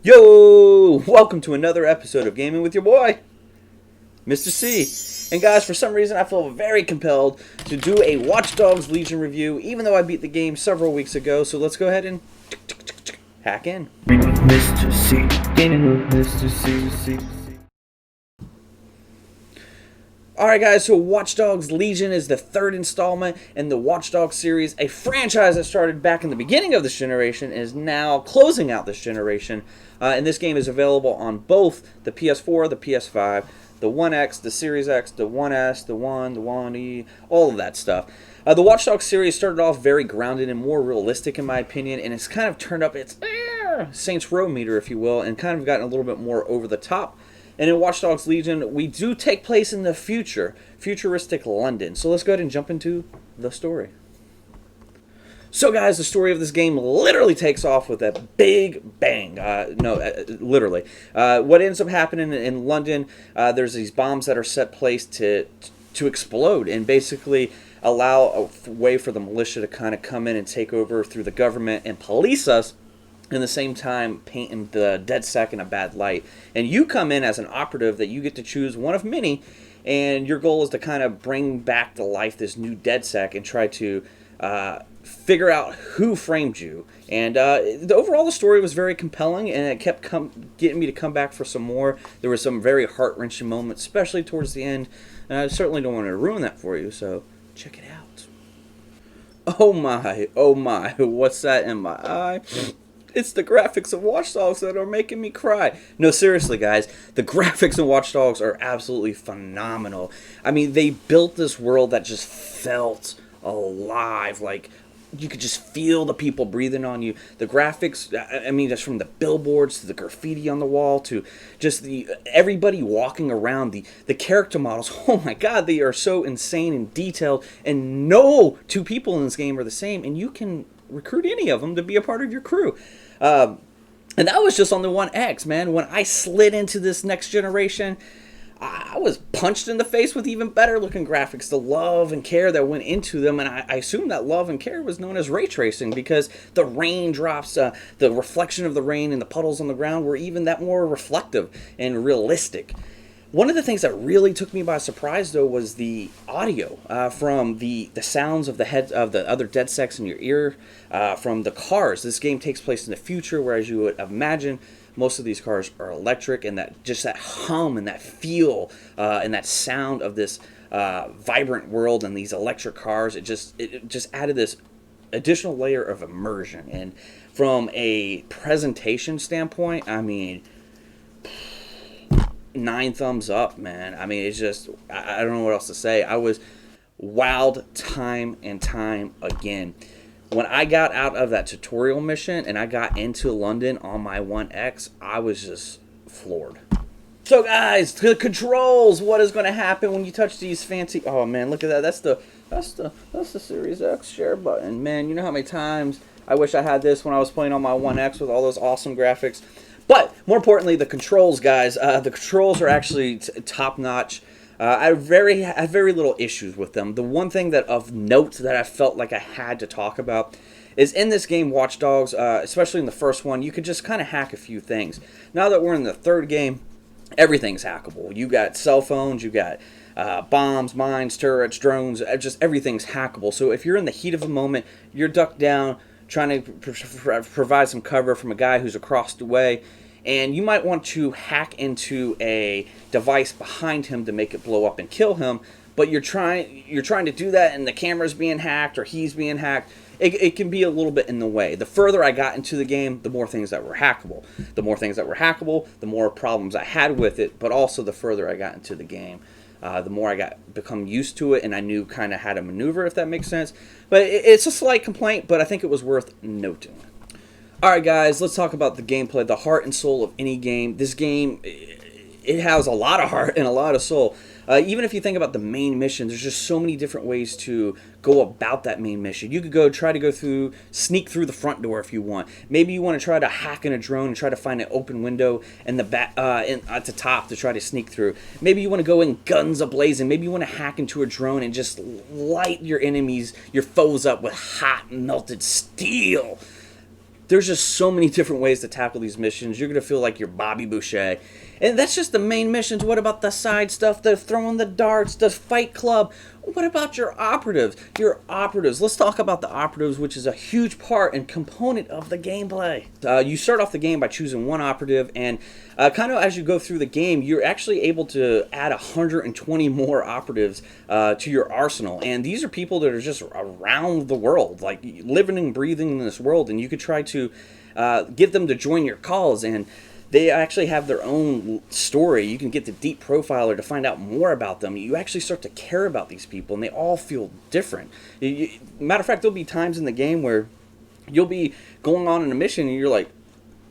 Yo! Welcome to another episode of Gaming with your boy, Mr. C. And guys, for some reason I feel very compelled to do a Watch Dogs Legion review, even though I beat the game several weeks ago, so let's go ahead and hack in. Mr. C, Gaming with Mr. C. Alright guys, so Watch Dogs Legion is the third installment in the Watch Dogs series, a franchise that started back in the beginning of this generation and is now closing out this generation. And this game is available on both the PS4, the PS5, the One X, the Series X, the One S, the One, the One E, all of that stuff. The Watch Dogs series started off very grounded and more realistic in my opinion, and it's kind of turned up its Saints Row meter, if you will, and kind of gotten a little bit more over the top. And in Watch Dogs Legion, we do take place in the future, futuristic London. So let's go ahead and jump into the story. So guys, the story of this game literally takes off with a big bang. Literally. What ends up happening in London, there's these bombs that are set place to explode and basically allow a way for the militia to kind of come in and take over through the government and police us, in the same time painting the DedSec in a bad light. And you come in as an operative that you get to choose one of many, and your goal is to kind of bring back to life this new DedSec and try to figure out who framed you. And overall the story was very compelling, and it kept getting me to come back for some more. There were some very heart-wrenching moments, especially towards the end, and I certainly don't want to ruin that for you, so check it out. Oh my, what's that in my eye? It's the graphics of Watch Dogs that are making me cry. No, seriously, guys. The graphics in Watch Dogs are absolutely phenomenal. I mean, they built this world that just felt alive. Like, you could just feel the people breathing on you. The graphics, I mean, just from the billboards to the graffiti on the wall to just everybody walking around. The character models, oh my god, they are so insane and detailed. And no two people in this game are the same. And you can recruit any of them to be a part of your crew. And that was just on the One X, man. When I slid into this next generation, I was punched in the face with even better looking graphics. The love and care that went into them, and I assume that love and care was known as ray tracing, because the raindrops, the reflection of the rain and the puddles on the ground were even that more reflective and realistic. One of the things that really took me by surprise, though, was the audio from the sounds of the heads of the other DedSecs in your ear, from the cars. This game takes place in the future, whereas you would imagine most of these cars are electric, and that just that hum and that feel and that sound of this vibrant world and these electric cars, it just added this additional layer of immersion. And from a presentation standpoint, I mean, 9 thumbs up, man. I mean, it's just, I don't know what else to say. I was wowed time and time again. When I got out of that tutorial mission and I got into London on my One X, I was just floored. So guys, the controls, what is going to happen when you touch these fancy, oh man, look at that. That's the Series X share button. Man, you know how many times I wish I had this when I was playing on my One X with all those awesome graphics. But more importantly, the controls, guys. The controls are actually top notch. I have very little issues with them. The one thing that of note that I felt like I had to talk about is in this game, Watch Dogs, especially in the first one, you could just kind of hack a few things. Now that we're in the third game, everything's hackable. You got cell phones, you got bombs, mines, turrets, drones. Just everything's hackable. So if you're in the heat of a moment, you're ducked down, trying to provide some cover from a guy who's across the way, and you might want to hack into a device behind him to make it blow up and kill him, but you're trying to do that and the camera's being hacked or he's being hacked. It can be a little bit in the way. The further I got into the game, the more things that were hackable. The more things that were hackable, the more problems I had with it, but also the further I got into the game, the more I become used to it, and I knew kind of how to maneuver, if that makes sense. But it's a slight complaint, but I think it was worth noting. Alright guys, let's talk about the gameplay, the heart and soul of any game. This game, it has a lot of heart and a lot of soul. Even if you think about the main mission, there's just so many different ways to go about that main mission. You could try to sneak through the front door if you want. Maybe you want to try to hack in a drone and try to find an open window in the back, at the top to try to sneak through. Maybe you want to go in guns a-blazing. Maybe you want to hack into a drone and just light your foes up with hot melted steel. there's just so many different ways to tackle these missions. You're going to feel like you're Bobby Boucher. And that's just the main missions. What about the side stuff, the throwing the darts, the fight club? What about your operatives? Your operatives. Let's talk about the operatives, which is a huge part and component of the gameplay. You start off the game by choosing one operative, and kind of as you go through the game, you're actually able to add 120 more operatives to your arsenal. And these are people that are just around the world, like living and breathing in this world, and you could try to get them to join your calls, and they actually have their own story. You can get the deep profiler to find out more about them. You actually start to care about these people, and they all feel different. Matter of fact, there'll be times in the game where you'll be going on in a mission, and you're like,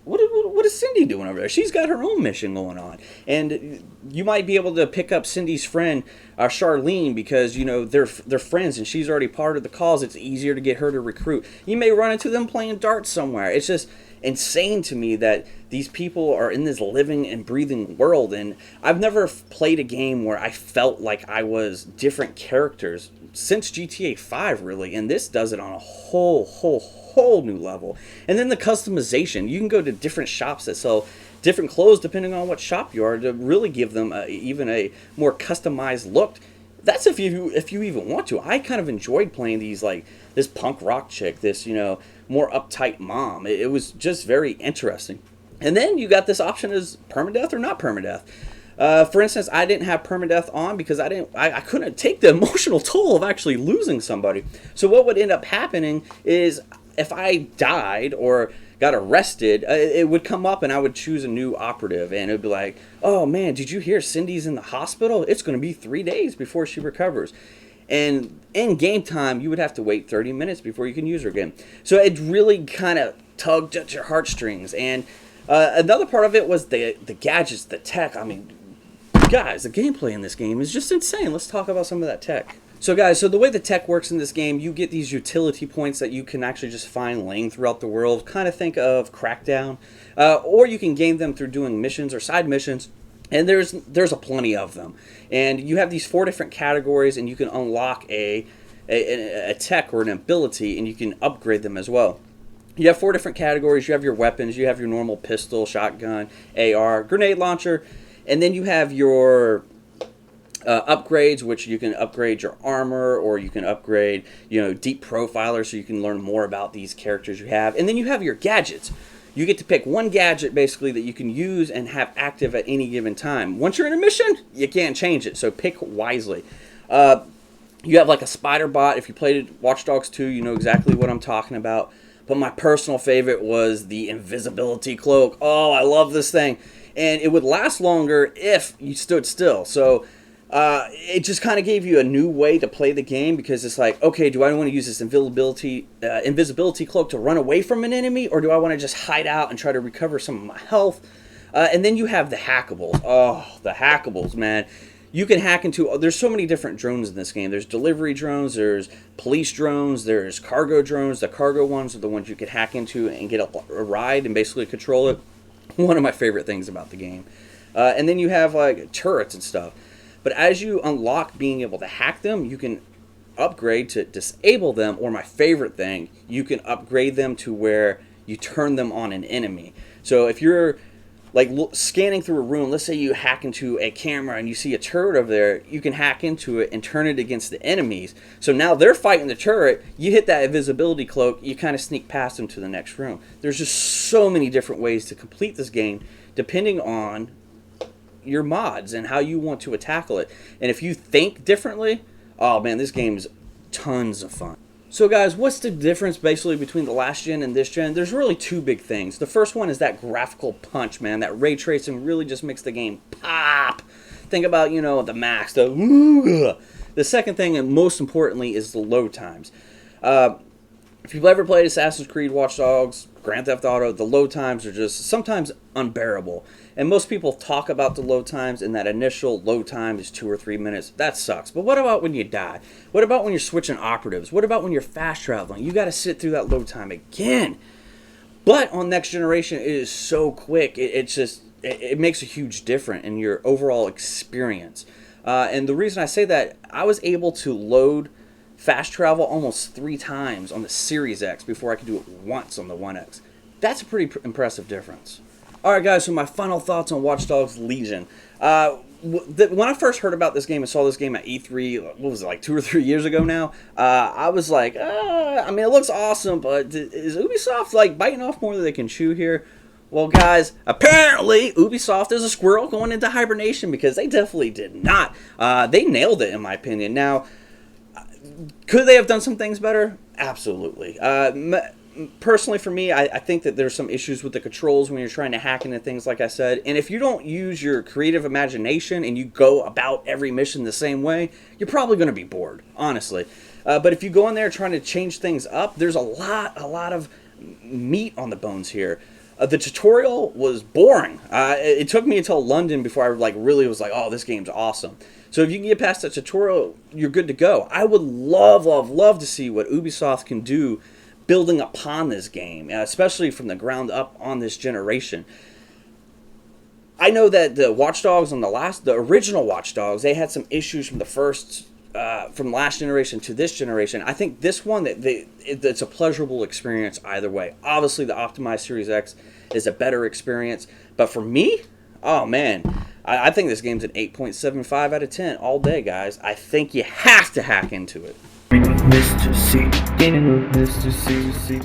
what is Cindy doing over there? She's got her own mission going on. And you might be able to pick up Cindy's friend, Charlene, because, you know, they're friends and she's already part of the cause. It's easier to get her to recruit. You may run into them playing darts somewhere. It's just insane to me that these people are in this living and breathing world. And I've never played a game where I felt like I was different characters since GTA 5, really. And this does it on a whole new level. And then the customization. You can go to different shops that sell different clothes depending on what shop you are to really give them even a more customized look. That's if you even want to. I kind of enjoyed playing these, like this punk rock chick, this, you know, more uptight mom. It was just very interesting. And then you got this option as permadeath or not permadeath. For instance, I didn't have permadeath on because I couldn't take the emotional toll of actually losing somebody. So what would end up happening is if I died or got arrested, it would come up and I would choose a new operative, and it would be like, oh man, did you hear Cindy's in the hospital? It's going to be 3 days before she recovers. And in game time, you would have to wait 30 minutes before you can use her again. So it really kind of tugged at your heartstrings. And another part of it was the gadgets, the tech. I mean, guys, the gameplay in this game is just insane. Let's talk about some of that tech. So guys, so the way the tech works in this game, you get these utility points that you can actually just find laying throughout the world. Kind of think of Crackdown. Or you can gain them through doing missions or side missions. And there's a plenty of them. And you have these 4 different categories, and you can unlock a tech or an ability, and you can upgrade them as well. You have 4 different categories. You have your weapons. You have your normal pistol, shotgun, AR, grenade launcher. And then you have your upgrades, which you can upgrade your armor, or you can upgrade, you know, deep profiler, so you can learn more about these characters you have. And then you have your gadgets. You get to pick one gadget, basically, that you can use and have active at any given time. Once you're in a mission, you can't change it, so pick wisely. You have like a spider bot. If you played Watch Dogs 2, you know exactly what I'm talking about. But my personal favorite was the invisibility cloak. Oh, I love this thing. And it would last longer if you stood still. So it just kind of gave you a new way to play the game, because it's like, okay, do I want to use this invisibility cloak to run away from an enemy, or do I want to just hide out and try to recover some of my health? And then you have the hackables. Oh, the hackables, man. You can hack into, there's so many different drones in this game. There's delivery drones, there's police drones, there's cargo drones. The cargo ones are the ones you can hack into and get a ride and basically control it. One of my favorite things about the game. And then you have like turrets and stuff. But as you unlock being able to hack them, you can upgrade to disable them, or my favorite thing, you can upgrade them to where you turn them on an enemy. So if you're like scanning through a room, let's say you hack into a camera and you see a turret over there, you can hack into it and turn it against the enemies. So now they're fighting the turret, you hit that invisibility cloak, you kind of sneak past them to the next room. There's just so many different ways to complete this game, depending on your mods and how you want to tackle it. And if you think differently, oh man, this game's tons of fun. So guys, what's the difference basically between the last gen and this gen? There's really 2 big things. The first one is that graphical punch, man. That ray tracing really just makes the game pop. Think about, you know, the max, the second thing, and most importantly, is the load times. If you've ever played Assassin's Creed, Watch Dogs, Grand Theft Auto, the load times are just sometimes unbearable. And most people talk about the load times, and that initial load time is 2 or 3 minutes. That sucks. But what about when you die? What about when you're switching operatives? What about when you're fast traveling? You got to sit through that load time again. But on Next Generation, it is so quick. It makes a huge difference in your overall experience. And the reason I say that, I was able to load fast travel almost 3 times on the Series X before I could do it once on the One X. That's a pretty impressive difference. All right, guys. So my final thoughts on Watch Dogs Legion. When I first heard about this game and saw this game at E3, what was it, like 2 or 3 years ago now? I was like, I mean, it looks awesome, but is Ubisoft like biting off more than they can chew here? Well, guys, apparently Ubisoft is a squirrel going into hibernation, because they definitely did not. They nailed it, in my opinion. Now, could they have done some things better? Absolutely. Personally, for me, I think that there's some issues with the controls when you're trying to hack into things, like I said. And if you don't use your creative imagination and you go about every mission the same way, you're probably going to be bored, honestly. But if you go in there trying to change things up, there's a lot of meat on the bones here. The tutorial was boring. It took me until London before I really was like, oh, this game's awesome. So if you can get past that tutorial, you're good to go. I would love to see what Ubisoft can do building upon this game, especially from the ground up on this generation. I know that the Watch Dogs the original Watch Dogs, they had some issues from from last generation to this generation. I think this one, it's a pleasurable experience either way. Obviously, the optimized Series X is a better experience, but for me, oh man, I think this game's an 8.75 out of 10 all day, guys. I think you have to hack into it. Mr. C, Mr. C.